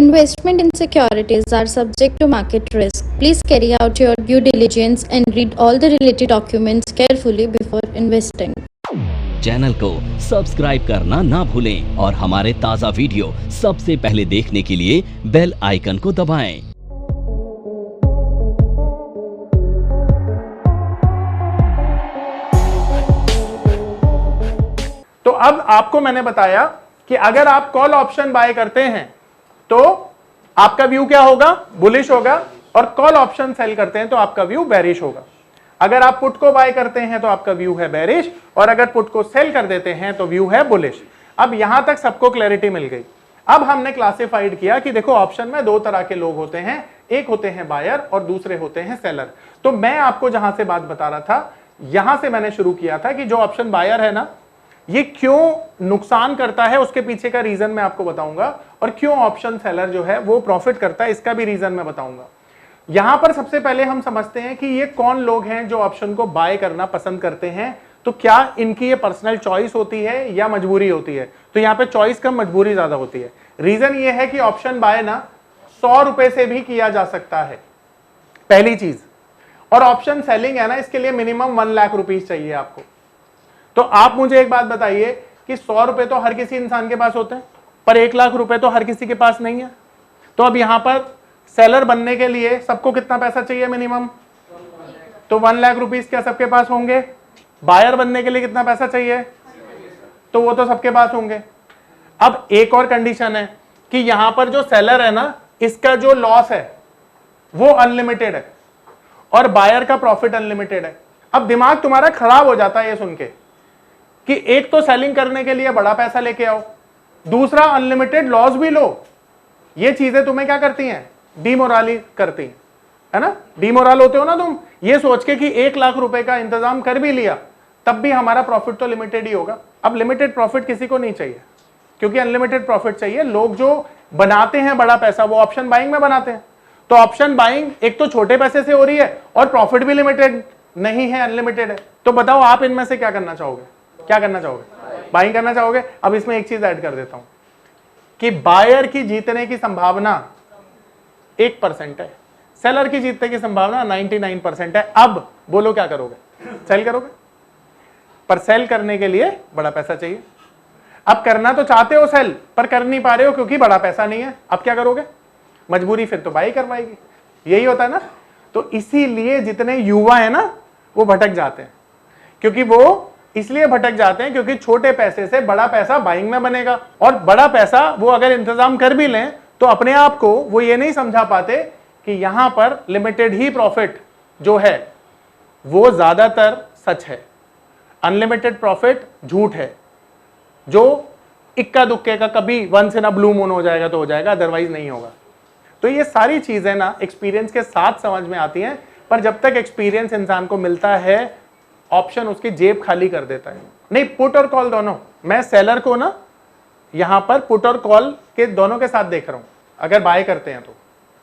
Investment in securities are subject to market risk. Please carry out your due diligence and read all the related documents carefully before investing. Channel को subscribe करना ना भूलें और हमारे ताज़ा video सबसे पहले देखने के लिए बेल आइकन को दबाएं। तो अब आपको मैंने बताया कि अगर आप कॉल ऑप्शन बाय करते हैं तो आपका व्यू क्या होगा, बुलिश होगा, और कॉल ऑप्शन सेल करते हैं तो आपका व्यू बेरिश होगा। अगर आप पुट को बाय करते हैं तो आपका व्यू है बेरिश, और अगर पुट को सेल कर देते हैं तो व्यू है बुलिश। अब यहां तक सबको क्लैरिटी मिल गई। अब हमने क्लासिफाइड किया कि देखो ऑप्शन में दो तरह के लोग होते हैं, एक होते हैं बायर और दूसरे होते हैं सेलर। तो मैं आपको जहां से बात बता रहा था, यहां से मैंने शुरू किया था कि जो ऑप्शन बायर है ना, ये क्यों नुकसान करता है उसके पीछे का रीजन मैं आपको बताऊंगा, और क्यों ऑप्शन सेलर जो है वो प्रॉफिट करता है इसका भी रीजन मैं बताऊंगा। यहां पर सबसे पहले हम समझते हैं कि ये कौन लोग हैं जो ऑप्शन को बाय करना पसंद करते हैं। तो क्या इनकी ये पर्सनल चॉइस होती है या मजबूरी होती है? तो यहां पे चॉइस कम, मजबूरी ज्यादा होती है। रीजन ये है कि ऑप्शन बाय ना 100 रुपए से भी किया जा सकता है, पहली चीज। और ऑप्शन सेलिंग है ना, इसके लिए मिनिमम 1 लाख रुपीज चाहिए आपको। तो आप मुझे एक बात बताइए कि 100 रुपए तो हर किसी इंसान के पास होते हैं, पर 1 लाख रुपए तो हर किसी के पास नहीं है। तो अब यहां पर सेलर बनने के लिए सबको कितना पैसा चाहिए मिनिमम? तो 1 लाख रुपीस क्या सबके पास होंगे? बायर बनने के लिए कितना पैसा चाहिए? तो वो तो सबके पास होंगे। अब एक और कंडीशन है कि यहां पर जो सेलर है ना, इसका जो लॉस है वो अनलिमिटेड है और बायर का प्रॉफिट अनलिमिटेड है। अब दिमाग तुम्हारा खराब हो जाता है ये सुन के कि एक तो सेलिंग करने के लिए बड़ा पैसा लेके आओ, दूसरा अनलिमिटेड लॉस भी लो। ये चीजें तुम्हें क्या करती हैं? डिमोराली करती हैं, है ना? डिमोरल होते हो ना तुम, ये सोच के कि 1 लाख रुपए का इंतजाम कर भी लिया तब भी हमारा प्रॉफिट तो लिमिटेड ही होगा। अब लिमिटेड प्रॉफिट किसी को नहीं चाहिए, क्योंकि अनलिमिटेड प्रॉफिट चाहिए। लोग जो बनाते हैं बड़ा पैसा वो ऑप्शन बाइंग में बनाते हैं। तो ऑप्शन बाइंग एक तो छोटे पैसे से हो रही है और प्रॉफिट भी लिमिटेड नहीं है, अनलिमिटेड है। तो बताओ आप इनमें से क्या करना चाहोगे? क्या करना चाहोगे? बाइंग करना चाहोगे। अब इसमें एक चीज ऐड कर देता हूं कि बायर की जीतने की संभावना 1% है, सेलर की जीतने की संभावना 99% है। अब बोलो क्या करोगे? सेल करोगे, पर सेल करने के लिए बड़ा पैसा चाहिए। अब करना तो चाहते हो सेल, पर कर नहीं पा रहे हो क्योंकि बड़ा पैसा नहीं है। अब क्या करोगे? मजबूरी फिर तो बाई करवाएगी, यही होता है ना। तो इसीलिए जितने युवा है ना वो भटक जाते हैं, क्योंकि वो इसलिए भटक जाते हैं क्योंकि छोटे पैसे से बड़ा पैसा बाइंग में बनेगा, और बड़ा पैसा वो अगर इंतजाम कर भी लें तो अपने आप को वो ये नहीं समझा पाते कि यहां पर लिमिटेड ही प्रॉफिट जो है वो ज्यादातर सच है, अनलिमिटेड प्रॉफिट झूठ है, जो इक्का दुक्के का कभी once in a blue moon हो जाएगा तो हो जाएगा, अदरवाइज नहीं होगा। तो ये सारी चीजें ना एक्सपीरियंस के साथ समझ में आती हैं, पर जब तक एक्सपीरियंस इंसान को मिलता है ऑप्शन उसकी जेब खाली कर देता है। नहीं, पुट और कॉल दोनों, मैं सेलर को ना यहां पर पुट और कॉल के दोनों के साथ देख रहा हूं। अगर बाय करते हैं तो,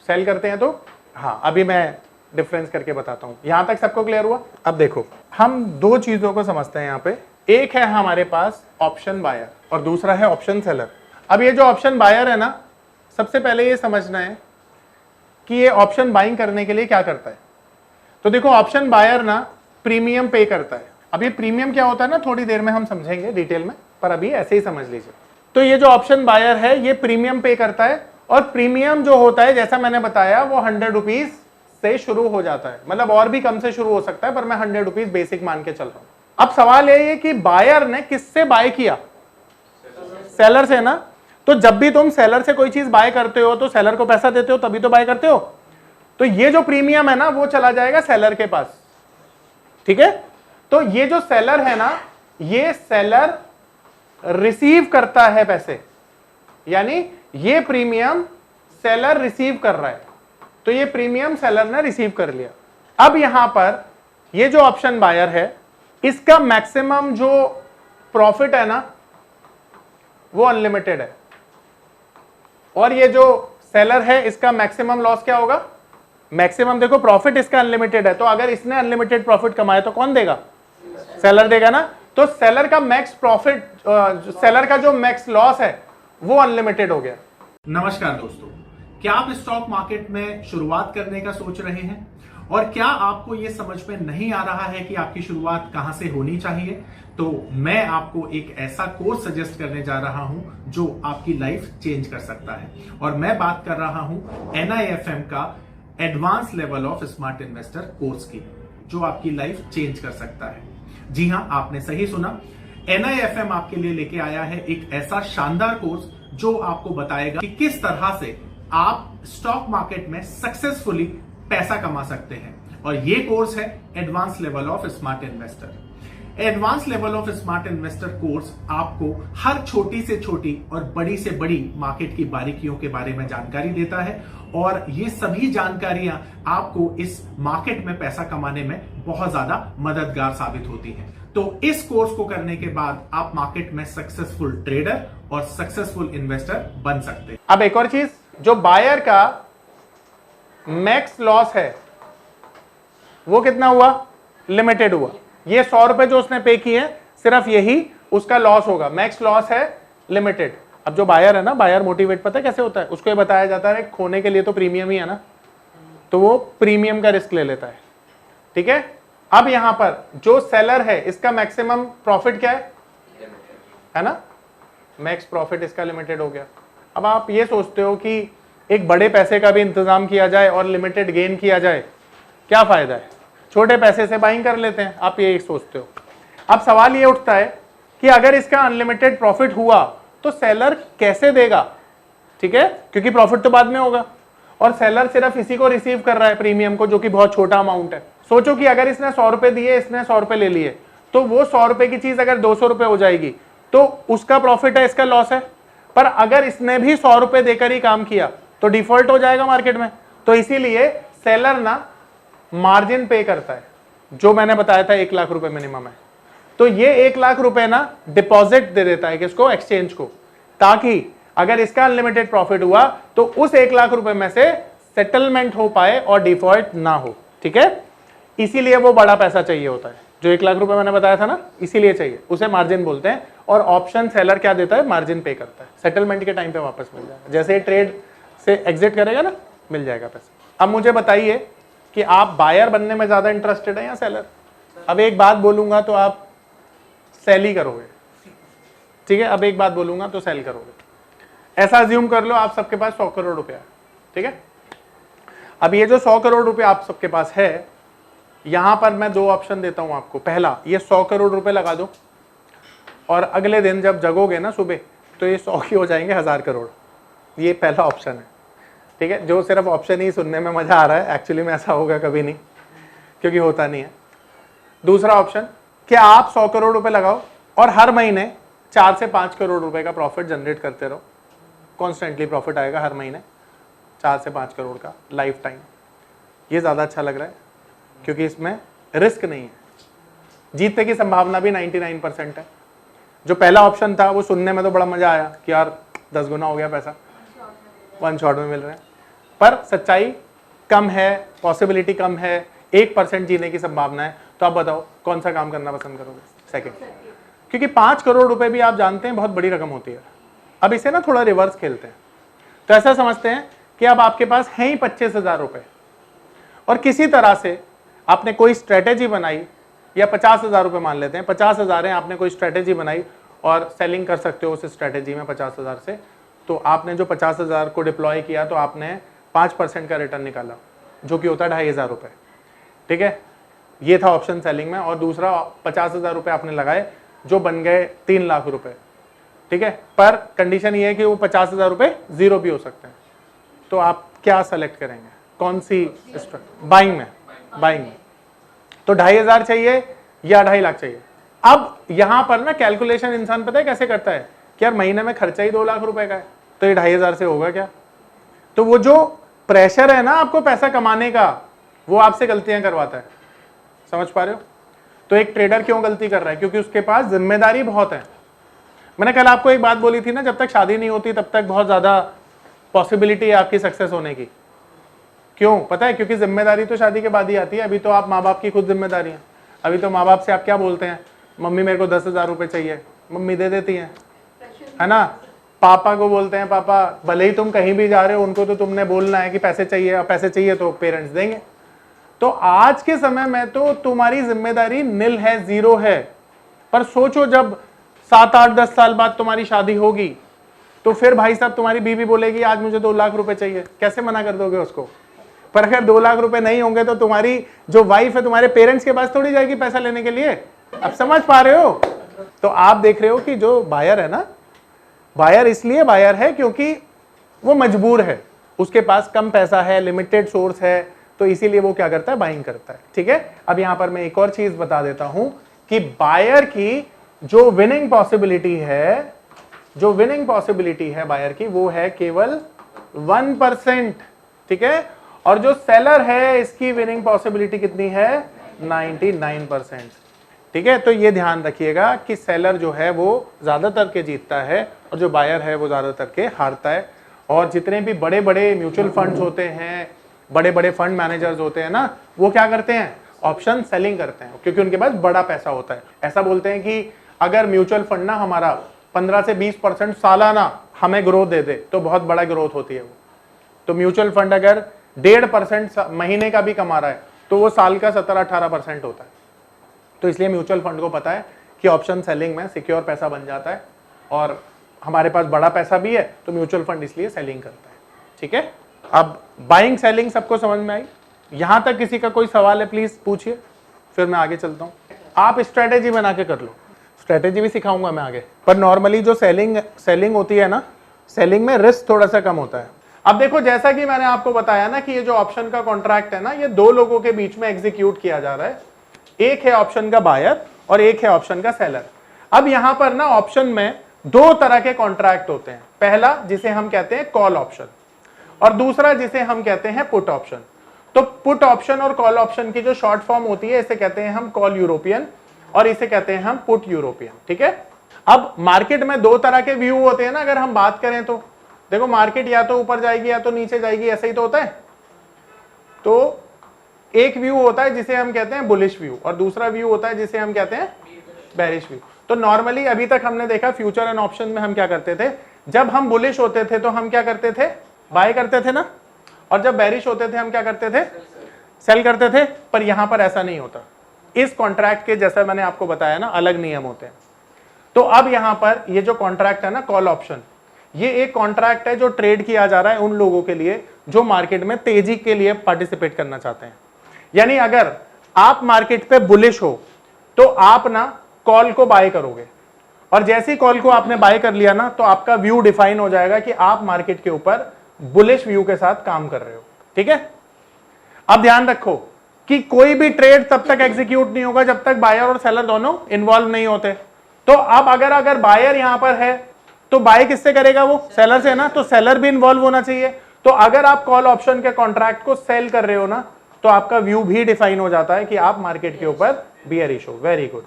सेल करते हैं तो, हाँ अभी मैं डिफरेंस करके बताता हूं। यहां तक सबको क्लियर हुआ? अब देखो हम दो चीजों को समझते हैं यहां पे। एक है हमारे पास ऑप्शन बायर और दूसरा है ऑप्शन सेलर। अब ये जो ऑप्शन बायर है ना, सबसे पहले ये समझना है कि ये ऑप्शन बाइंग करने के लिए क्या करता है। तो देखो ऑप्शन बायर ना प्रीमियम पे करता है। अब ये प्रीमियम क्या होता है ना, थोड़ी देर में हम समझेंगे डिटेल में, पर अभी ऐसे ही समझ लीजिए। तो ये जो ऑप्शन बायर है ये प्रीमियम पे करता है, और प्रीमियम जो होता है जैसा मैंने बताया वो 100 रुपीज से शुरू हो जाता है, मतलब और भी कम से शुरू हो सकता है, पर मैं 100 रुपीज बेसिक मान के चल रहा हूं। अब सवाल ये है कि बायर ने किससे बाय किया? सेलर से ना। तो जब भी तुम सेलर से कोई चीज बाय करते हो तो सेलर को पैसा देते हो, तभी तो बाय करते हो। तो ये जो प्रीमियम है ना वो चला जाएगा सेलर के पास, ठीक है। तो ये जो सेलर है ना, ये सेलर रिसीव करता है पैसे, यानी ये प्रीमियम सेलर रिसीव कर रहा है। तो ये प्रीमियम सेलर ने रिसीव कर लिया। अब यहां पर ये जो ऑप्शन बायर है इसका मैक्सिमम जो प्रॉफिट है ना वो अनलिमिटेड है, और ये जो सेलर है इसका मैक्सिमम लॉस क्या होगा? मैक्सिमम देखो प्रॉफिट इसका अनलिमिटेड है, तो अगर इसने अनलिमिटेड प्रॉफिट कमाया तो कौन देगा? सेलर देगा ना। तो सेलर का मैक्स प्रॉफिट, सेलर का जो मैक्स लॉस है वो अनलिमिटेड हो गया। नमस्कार दोस्तों, क्या आप स्टॉक मार्केट में शुरुआत करने का सोच रहे हैं और क्या आपको यह समझ में नहीं आ रहा है कि आपकी शुरुआत कहां से होनी चाहिए, तो मैं आपको एक ऐसा कोर्स सजेस्ट करने जा रहा हूं जो आपकी लाइफ चेंज कर सकता है। और मैं बात कर रहा हूं NIFM का advance level of smart investor course की, जो आपकी लाइफ चेंज कर सकता है। जी हां, आपने सही सुना, NIFM आपके लिए लेके आया है एक ऐसा शानदार कोर्स जो आपको बताएगा कि किस तरह से आप स्टॉक मार्केट में सक्सेसफुली पैसा कमा सकते हैं। और ये कोर्स है advance level of smart investor. Advance level of smart investor course आपको हर छोटी से छोटी और बड़ी से बड़ी मार्केट की बारीकियों के बारे में जानकारी देता है और ये सभी जानकारियां आपको इस मार्केट में पैसा कमाने में बहुत ज्यादा मददगार साबित होती हैं। तो इस कोर्स को करने के बाद आप मार्केट में सक्सेसफुल ट्रेडर और सक्सेसफुल इन्वेस्टर बन सकते हैं। अब एक और चीज, जो बायर का मैक्स लॉस है वो कितना हुआ? लिमिटेड हुआ। ये 100 रुपए जो उसने पे किए सिर्फ यही उसका लॉस होगा। मैक्स लॉस है, लिमिटेड। अब जो बायर है ना, बायर मोटिवेट पता है कैसे होता है? उसको ये बताया जाता है खोने के लिए तो प्रीमियम ही है ना, तो वो प्रीमियम का रिस्क ले लेता है। ठीक है। अब यहां पर जो सेलर है इसका मैक्सिमम प्रॉफिट क्या है ना? मैक्स प्रॉफिट इसका लिमिटेड हो गया। अब आप ये सोचते हो कि एक बड़े पैसे का भी इंतजाम किया जाए और लिमिटेड गेन किया जाए, क्या फायदा है? छोटे पैसे से बाइंग कर लेते हैं, आप ये सोचते हो। अब सवाल ये उठता है कि अगर इसका अनलिमिटेड प्रॉफिट हुआ तो सेलर कैसे देगा? ठीक है, क्योंकि प्रॉफिट तो बाद में होगा और सेलर सिर्फ इसी को रिसीव कर रहा है, प्रीमियम को, जो कि बहुत छोटा अमाउंट है। सोचो कि अगर इसने 100 रुपए दिए, इसने 100 रुपए ले लिए, तो वो 100 रुपए की चीज अगर 200 रुपए हो जाएगी तो उसका प्रॉफिट है, इसका लॉस है। पर अगर इसने भी 100 रुपए देकर ही काम किया तो डिफॉल्ट हो जाएगा मार्केट में। तो इसीलिए सेलर ना मार्जिन पे करता है, जो मैंने बताया था 1 लाख रुपए मिनिमम है। तो ये 1 लाख रुपए ना डिपॉजिट दे देता है किसको? एक्सचेंज को, ताकि अगर इसका अनलिमिटेड प्रॉफिट हुआ तो उस 1 लाख रुपए में से सेटलमेंट हो पाए और डिफॉल्ट ना हो। ठीक है, इसीलिए वो बड़ा पैसा चाहिए होता है, जो 1 लाख रुपए मैंने बताया था ना, इसीलिए चाहिए, उसे मार्जिन बोलते हैं। और ऑप्शन सेलर क्या देता है? मार्जिन पे करता है, सेटलमेंट के टाइम पे वापस मिल जाएगा। जैसे ट्रेड से एग्जिट करेगा ना, मिल जाएगा पैसा। अब मुझे बताइए कि आप बायर बनने में ज्यादा इंटरेस्टेड है या सेलर? अब एक बात बोलूंगा तो आप सेल ही करोगे। ठीक है, अब एक बात बोलूंगा तो सेल करोगे। ऐसा अज्यूम कर लो आप सबके पास 100 करोड़ रुपया है। ठीक है, अब ये जो 100 करोड़ रुपया आप सबके पास है, यहां पर मैं 2 ऑप्शन देता हूं आपको। पहला, ये 100 करोड़ रुपए लगा दो और अगले दिन जब जगोगे ना सुबह, तो ये 100 की हो जाएंगे 1000 करोड़। ये पहला ऑप्शन है। ठीक है, जो सिर्फ ऑप्शन ही सुनने में मजा आ रहा है, एक्चुअली में ऐसा होगा कभी नहीं, क्योंकि होता नहीं है। दूसरा ऑप्शन, कि आप 100 करोड़ रुपए लगाओ और हर महीने 4 से 5 करोड़ रुपए का प्रॉफिट जनरेट करते रहो। कॉन्स्टेंटली प्रॉफिट आएगा हर महीने 4 से 5 करोड़ का, लाइफ टाइम। ये ज्यादा अच्छा लग रहा है क्योंकि इसमें रिस्क नहीं है, जीतने की संभावना भी 99% है। जो पहला ऑप्शन था वो सुनने में तो बड़ा मजा आया कि यार 10 गुना हो गया पैसा, 1 शॉट में मिल रहा है, पर सच्चाई कम है, पॉसिबिलिटी कम है, 1% जीने की संभावना है। तो आप बताओ कौन सा काम करना पसंद करोगे? सेकंड, क्योंकि 5 करोड़ रुपए भी आप जानते हैं बहुत बड़ी रकम होती है। अब इसे ना थोड़ा रिवर्स खेलते हैं, तो ऐसा समझते हैं कि अब आपके पास है ही 25,000 रुपए और किसी तरह से आपने कोई स्ट्रेटेजी बनाई, या 50,000 रुपए मान लेते हैं, 50,000 है, आपने कोई स्ट्रेटेजी बनाई और सेलिंग कर सकते हो उस स्ट्रेटेजी में 50,000 से। तो आपने जो 50,000 को डिप्लॉय किया तो आपने 5% का रिटर्न निकाला, जो कि होता है 2,500 रुपए। ठीक है, ये था ऑप्शन सेलिंग में। और दूसरा, 50,000 रुपए आपने लगाए जो बन गए 3 लाख रुपए। ठीक है, पर कंडीशन ये है कि वो 50,000 रुपए जीरो भी हो सकते हैं। तो आप क्या सेलेक्ट करेंगे? कौन सी? बाइंग में। बाइंग में तो 2,500 चाहिए या 2.5 लाख चाहिए? अब यहां पर ना कैलकुलेशन इंसान पता है कैसे करता है कि यार महीने में खर्चा ही 2 लाख रुपए का है, तो ये 2,500 से होगा क्या? तो वो जो प्रेशर है ना आपको पैसा कमाने का, वो आपसे गलतियां करवाता है। समझ पा रहे हो? तो एक ट्रेडर क्यों गलती कर रहा है? क्योंकि उसके पास जिम्मेदारी बहुत है। मैंने कल आपको एक बात बोली थी ना, जब तक शादी नहीं होती तब तक बहुत ज्यादा पॉसिबिलिटी है आपकी सक्सेस होने की। क्यों पता है? क्योंकि जिम्मेदारी तो शादी के बाद ही आती है। अभी तो आप माँ बाप की खुद जिम्मेदारी है। अभी तो माँ बाप से आप क्या बोलते हैं? मम्मी मेरे को 10,000 रुपए चाहिए, मम्मी दे देती है ना। पापा को बोलते हैं पापा भले ही तुम कहीं भी जा रहे हो उनको तो तुमने बोलना है कि पैसे चाहिए, और पैसे चाहिए तो पेरेंट्स देंगे। तो आज के समय में तो तुम्हारी जिम्मेदारी निल है, जीरो है। पर सोचो जब 7, 8, 10 साल बाद तुम्हारी शादी होगी तो फिर भाई साहब तुम्हारी बीवी बोलेगी आज मुझे 2 लाख रुपए चाहिए, कैसे मना कर दोगे उसको? पर अगर 2 लाख रुपए नहीं होंगे तो तुम्हारी जो वाइफ है तुम्हारे पेरेंट्स के पास थोड़ी जाएगी पैसा लेने के लिए। अब समझ पा रहे हो? तो आप देख रहे हो कि जो बायर है ना, बायर इसलिए बायर है क्योंकि वो मजबूर है, उसके पास कम पैसा है, लिमिटेड सोर्स है, तो इसीलिए वो क्या करता है, बाइंग करता है। ठीक है, अब यहां पर मैं एक और चीज बता देता हूं कि बायर की जो विनिंग पॉसिबिलिटी है, जो विनिंग पॉसिबिलिटी है बायर की, वो है केवल 1%। ठीक है, और जो सेलर है इसकी विनिंग पॉसिबिलिटी कितनी है, 99%। ठीक है, तो ये ध्यान रखिएगा कि सेलर जो है वो ज्यादातर के जीतता है और जो बायर है वो ज्यादातर के हारता है। और जितने भी बड़े बड़े म्यूचुअल फंड्स होते हैं, बड़े बड़े फंड मैनेजर्स होते हैं ना, वो क्या करते हैं, ऑप्शन सेलिंग करते हैं, क्योंकि उनके पास बड़ा पैसा होता है। ऐसा बोलते हैं कि अगर म्यूचुअल फंड ना हमारा 15 से 20% सालाना हमें ग्रोथ दे दे तो बहुत बड़ा ग्रोथ होती है वो। तो म्यूचुअल फंड अगर 1.5% महीने का भी कमा रहा है तो वो साल का 17-18% होता है। तो इसलिए म्यूचुअल फंड को पता है कि ऑप्शन सेलिंग में सिक्योर पैसा बन जाता है और हमारे पास बड़ा पैसा भी है, तो म्यूचुअल फंड इसलिए सेलिंग करता है। ठीक है, अब बाइंग सेलिंग सबको समझ में आई? यहां तक किसी का कोई सवाल है प्लीज पूछिए, फिर मैं आगे चलता हूं। आप स्ट्रेटेजी बना के कर लो, स्ट्रेटेजी भी सिखाऊंगा मैं आगे। पर नॉर्मली जो सेलिंग होती है ना, सेलिंग में रिस्क थोड़ा सा कम होता है। अब देखो, जैसा कि मैंने आपको बताया ना कि ये जो ऑप्शन का कॉन्ट्रैक्ट है ना, ये 2 लोगों के बीच में एग्जीक्यूट किया जा रहा है। एक है ऑप्शन का बायर और एक है ऑप्शन का सेलर। अब यहां पर ना ऑप्शन में 2 तरह के कॉन्ट्रैक्ट होते हैं। पहला जिसे हम कहते हैं कॉल ऑप्शन और दूसरा जिसे हम कहते हैं पुट ऑप्शन। तो पुट ऑप्शन और कॉल ऑप्शन की जो शॉर्ट फॉर्म होती है, इसे कहते हैं हम कॉल यूरोपियन और इसे कहते हैं हम पुट यूरोपियन। ठीक है, अब मार्केट में 2 तरह के व्यू होते हैं ना, अगर हम बात करें तो देखो, मार्केट या तो ऊपर जाएगी या तो नीचे जाएगी, ऐसा ही तो होता है। तो एक व्यू होता है जिसे हम कहते हैं बुलिश व्यू और दूसरा व्यू होता है जिसे हम कहते हैं बेरिश व्यू। तो नॉर्मली अभी तक हमने देखा फ्यूचर एंड ऑप्शन में हम क्या करते थे, जब हम बुलिश होते थे तो हम क्या करते थे, बाय करते थे ना, और जब बेरिश होते थे हम क्या करते थे, सेल करते थे। पर यहां पर ऐसा नहीं होता। इस कॉन्ट्रैक्ट के जैसा मैंने आपको बताया ना, अलग नियम होते हैं। तो अब यहां पर ये जो कॉन्ट्रैक्ट है ना, कॉल ऑप्शन, ये एक कॉन्ट्रैक्ट है जो ट्रेड किया जा रहा है उन लोगों के लिए जो मार्केट में तेजी के लिए पार्टिसिपेट करना चाहते हैं। यानी अगर आप मार्केट पे बुलिश हो तो आप ना कॉल को बाय करोगे, और जैसे ही कॉल को आपने बाय कर लिया ना, तो आपका व्यू डिफाइन हो जाएगा कि आप मार्केट के ऊपर बुलिश व्यू के साथ काम कर रहे हो। ठीक है, अब ध्यान रखो कि कोई भी ट्रेड तब तक एग्जीक्यूट नहीं होगा जब तक बायर और सेलर दोनों इन्वॉल्व नहीं होते। तो अब अगर बायर यहां पर है तो बाय किससे करेगा, वो सेलर से ना, तो सेलर भी इन्वॉल्व होना चाहिए। तो अगर आप कॉल ऑप्शन के कॉन्ट्रैक्ट को सेल कर रहे हो ना, तो आपका व्यू भी डिफाइन हो जाता है कि आप मार्केट के ऊपर बियरिश हो। Very good.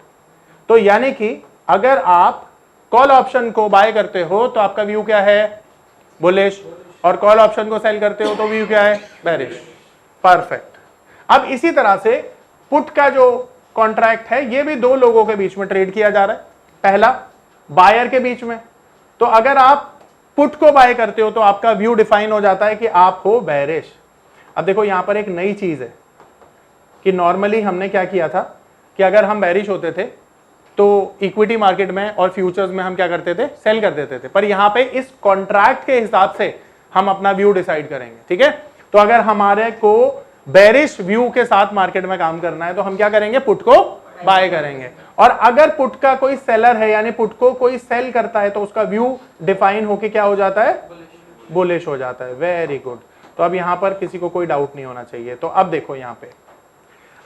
तो यानी कि अगर आप कॉल ऑप्शन को बाय करते हो तो आपका व्यू क्या है, बुलिश, और कॉल ऑप्शन को सेल करते हो तो व्यू क्या है, बेरिश। परफेक्ट। अब इसी तरह से पुट का जो कॉन्ट्रैक्ट है, ये भी 2 लोगों के बीच में ट्रेड किया जा रहा है। पहला बायर के बीच में, तो अगर आप पुट को बाय करते हो तो आपका व्यू डिफाइन हो जाता है कि आप हो बेरिश। अब देखो यहां पर एक नई चीज है कि नॉर्मली हमने क्या किया था कि अगर हम बेरिश होते थे तो इक्विटी मार्केट में और फ्यूचर्स में हम क्या करते थे, सेल कर देते थे। पर यहां पे इस कॉन्ट्रैक्ट के हिसाब से हम अपना व्यू डिसाइड करेंगे। ठीक है, तो अगर हमारे को बेरिश व्यू के साथ मार्केट में काम करना है तो हम क्या करेंगे, पुट को बाय करेंगे। और अगर पुट का कोई सेलर है, यानी पुट को कोई सेल करता है, तो उसका व्यू डिफाइन होके क्या हो जाता है, बुलिश हो जाता है। Very good. तो अब यहां पर किसी को कोई डाउट नहीं होना चाहिए। तो अब देखो यहां पे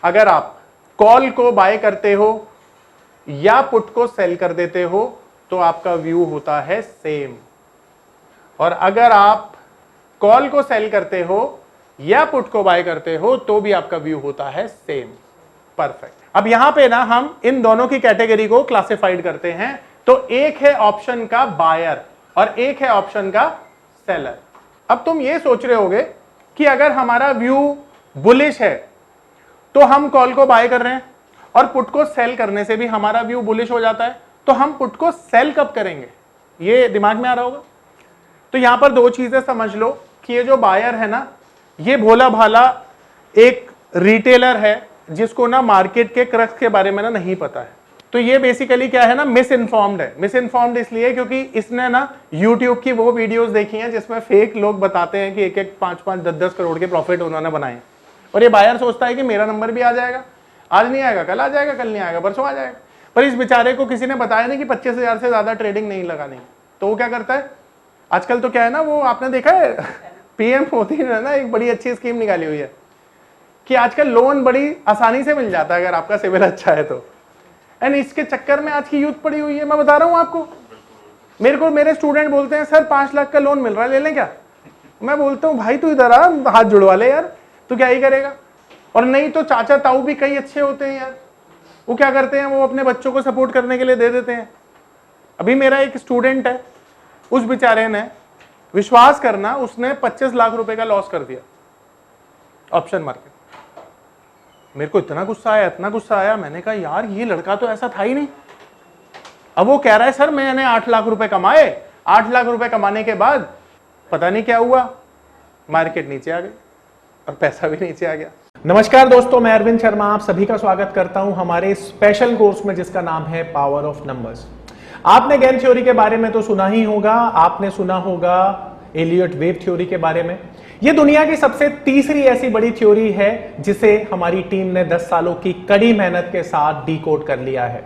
अगर आप कॉल को बाय करते हो या पुट को सेल कर देते हो तो आपका व्यू होता है सेम, और अगर आप कॉल को सेल करते हो या पुट को बाय करते हो तो भी आपका व्यू होता है सेम। परफेक्ट। अब यहां पे ना हम इन दोनों की कैटेगरी को क्लासिफाइड करते हैं। तो एक है ऑप्शन का बायर और एक है ऑप्शन का सेलर। अब तुम ये सोच रहे होगे कि अगर हमारा व्यू बुलिश है तो हम कॉल को बाय कर रहे हैं और पुट को सेल करने से भी हमारा व्यू बुलिश हो जाता है, तो हम पुट को सेल कब करेंगे, ये दिमाग में आ रहा होगा। तो यहां पर दो चीजें समझ लो कि ये जो बायर है ना, ये भोला भाला एक रिटेलर है जिसको ना मार्केट के क्रक्स के बारे में ना नहीं पता है। तो ये बेसिकली क्या है ना, मिस इन्फॉर्म्ड है। मिस इन्फॉर्म्ड इसलिए क्योंकि इसने ना YouTube की वो वीडियोस देखी हैं जिसमें फेक लोग बताते हैं कि 1-1, 5-5, 10-10 करोड़ के प्रॉफिट उन्होंने बनाए, और ये बायर सोचता है कि मेरा नंबर भी आ जाएगा, आज नहीं आएगा कल आ जाएगा, कल नहीं आएगा परसों आ जाएगा। पर इस बेचारे को किसी ने बताया नहीं कि 25,000 से ज्यादा ट्रेडिंग नहीं लगानी। तो वो क्या करता है, आजकल तो क्या है ना, वो आपने देखा है PM मोदी ने ना एक बड़ी अच्छी स्कीम निकाली हुई है कि आजकल लोन बड़ी आसानी से मिल जाता है अगर आपका सिविल अच्छा है तो। एंड इसके चक्कर में आज की यूथ पड़ी हुई है। मैं बता रहा हूं आपको, मेरे स्टूडेंट बोलते हैं सर 5 लाख का लोन मिल रहा है, ले लें क्या? मैं बोलता हूं भाई तू इधर आ, हाथ जुड़वा ले यार, तू क्या ही करेगा। और नहीं तो चाचा ताऊ भी कई अच्छे होते हैं यार, वो क्या करते हैं, वो अपने बच्चों को सपोर्ट करने के लिए दे देते हैं। अभी मेरा एक स्टूडेंट है, उस बेचारे ने, विश्वास करना, उसने 25 लाख रुपए का लॉस कर दिया ऑप्शन मार्केट। मेरे को इतना गुस्सा आया, मैंने कहा यार ये लड़का तो ऐसा था ही नहीं। अब वो कह रहा है सर मैंने 8 लाख रुपए कमाए, 8 लाख रुपए कमाने के बाद पता नहीं क्या हुआ, मार्केट नीचे आ गई और पैसा भी नीचे आ गया। नमस्कार दोस्तों, मैं अरविंद शर्मा आप सभी का स्वागत करता हूं हमारे स्पेशल कोर्स में जिसका नाम है पावर ऑफ नंबर्स। आपने गेम थ्योरी के बारे में तो सुना ही होगा, आपने सुना होगा एलियट वेव थ्योरी के बारे में। यह दुनिया की सबसे तीसरी ऐसी बड़ी थ्योरी है जिसे हमारी टीम ने 10 सालों की कड़ी मेहनत के साथ डिकोड कर लिया है।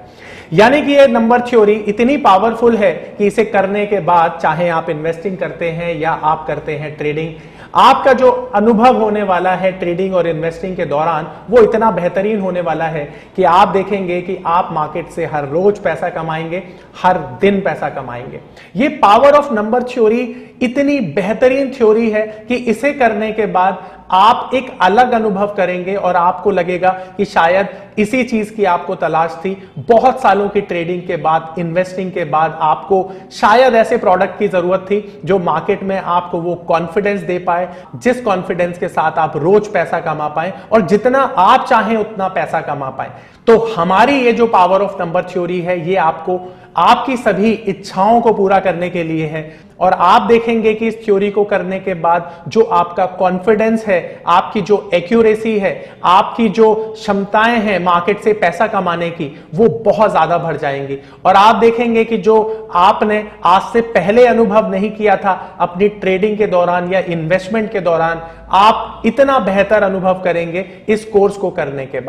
यानी कि यह नंबर थ्योरी इतनी पावरफुल है कि इसे करने के बाद चाहे आप इन्वेस्टिंग करते हैं या आप करते हैं ट्रेडिंग, आपका जो अनुभव होने वाला है ट्रेडिंग और इन्वेस्टिंग के दौरान वो इतना बेहतरीन होने वाला है कि आप देखेंगे कि आप मार्केट से हर रोज पैसा कमाएंगे, हर दिन पैसा कमाएंगे। ये पावर ऑफ नंबर थ्योरी इतनी बेहतरीन थ्योरी है कि इसे करने के बाद आप एक अलग अनुभव करेंगे और आपको लगेगा कि शायद इसी चीज की आपको तलाश थी। बहुत सालों की ट्रेडिंग के बाद, इन्वेस्टिंग के बाद आपको शायद ऐसे प्रोडक्ट की जरूरत थी जो मार्केट में आपको वो कॉन्फिडेंस दे पाए, जिस कॉन्फिडेंस के साथ आप रोज पैसा कमा पाए और जितना आप चाहें उतना पैसा कमा पाए। तो हमारी ये जो पावर ऑफ नंबर थ्योरी है ये आपको आपकी सभी इच्छाओं को पूरा करने के लिए है। और आप देखेंगे कि इस थ्योरी को करने के बाद जो आपका कॉन्फिडेंस है, आपकी जो एक्यूरेसी है, आपकी जो क्षमताएं हैं मार्केट से पैसा कमाने की, वो बहुत ज्यादा बढ़ जाएंगी। और आप देखेंगे कि जो आपने आज से पहले अनुभव नहीं किया था अपनी ट्रेडिंग के दौरान या इन्वेस्टमेंट के दौरान, आप इतना बेहतर अनुभव करेंगे इस कोर्स को करने के बाद।